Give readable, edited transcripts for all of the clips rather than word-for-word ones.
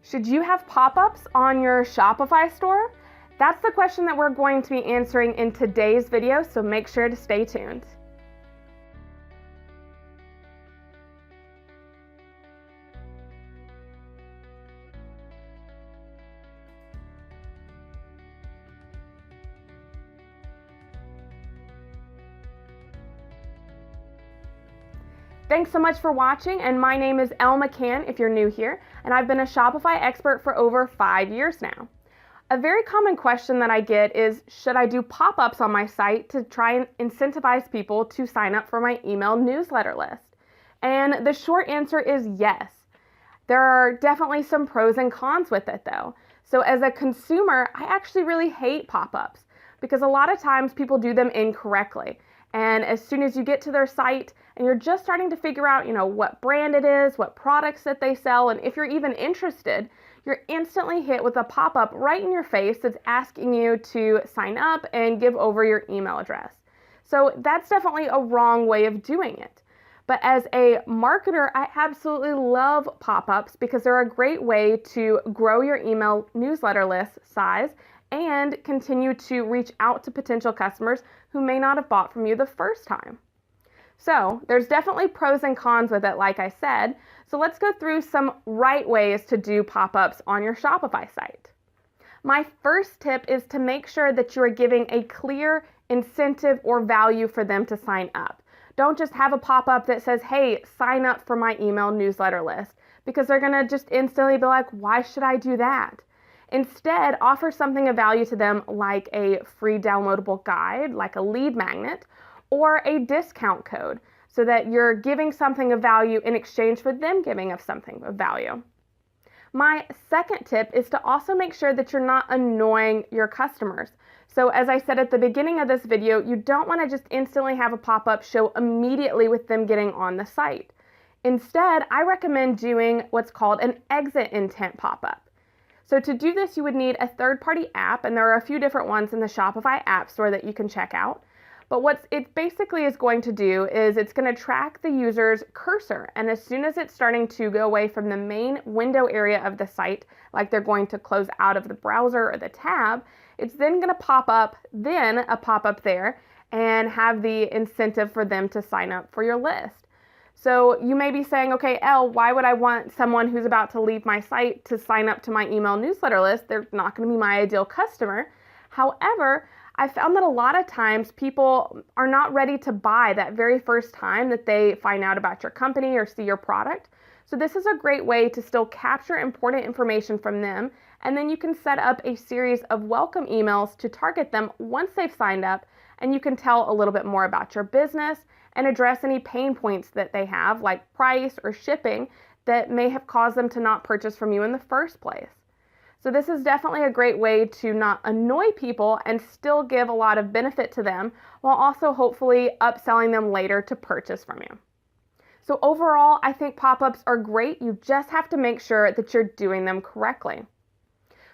Should you have pop-ups on your Shopify store? That's the question that we're going to be answering in today's video, so make sure to stay tuned. Thanks so much for watching, and my name is Elle McCann if you're new here, and I've been a Shopify expert for over 5 years now. A very common question that I get is, should I do pop-ups on my site to try and incentivize people to sign up for my email newsletter list? And the short answer is yes. There are definitely some pros and cons with it though. So as a consumer, I actually really hate pop-ups because a lot of times people do them incorrectly. And as soon as you get to their site and you're just starting to figure out, what brand it is, what products that they sell, and if you're even interested, you're instantly hit with a pop-up right in your face that's asking you to sign up and give over your email address. So that's definitely a wrong way of doing it. But as a marketer, I absolutely love pop-ups because they're a great way to grow your email newsletter list size and continue to reach out to potential customers who may not have bought from you the first time. So there's definitely pros and cons with it, like I said. So let's go through some right ways to do pop-ups on your Shopify site. My first tip is to make sure that you are giving a clear incentive or value for them to sign up. Don't just have a pop-up that says, hey, sign up for my email newsletter list, because they're gonna just instantly be like, why should I do that? Instead, offer something of value to them like a free downloadable guide, like a lead magnet, or a discount code, so that you're giving something of value in exchange for them giving us something of value. My second tip is to also make sure that you're not annoying your customers. So as I said at the beginning of this video, you don't want to just instantly have a pop-up show immediately with them getting on the site. Instead, I recommend doing what's called an exit intent pop-up. So to do this, you would need a third-party app, and there are a few different ones in the Shopify App Store that you can check out. But what it basically is going to do is it's going to track the user's cursor, and as soon as it's starting to go away from the main window area of the site, like they're going to close out of the browser or the tab, it's then going to pop up, then a pop-up there, and have the incentive for them to sign up for your list. So you may be saying, okay, Elle, why would I want someone who's about to leave my site to sign up to my email newsletter list? They're not going to be my ideal customer. However, I found that a lot of times people are not ready to buy that very first time that they find out about your company or see your product. So this is a great way to still capture important information from them, and then you can set up a series of welcome emails to target them once they've signed up, and you can tell a little bit more about your business and address any pain points that they have, like price or shipping, that may have caused them to not purchase from you in the first place. So this is definitely a great way to not annoy people and still give a lot of benefit to them, while also hopefully upselling them later to purchase from you. So overall, I think pop-ups are great. You just have to make sure that you're doing them correctly.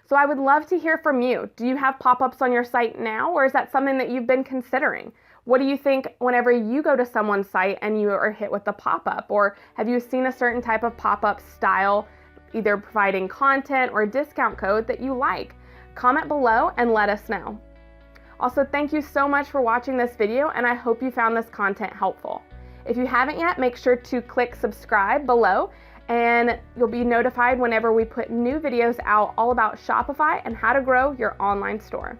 So I would love to hear from you. Do you have pop-ups on your site now, or is that something that you've been considering? What do you think whenever you go to someone's site and you are hit with a pop-up? Or have you seen a certain type of pop-up style, either providing content or a discount code that you like? Comment below and let us know. Also, thank you so much for watching this video, and I hope you found this content helpful. If you haven't yet, make sure to click subscribe below, and you'll be notified whenever we put new videos out all about Shopify and how to grow your online store.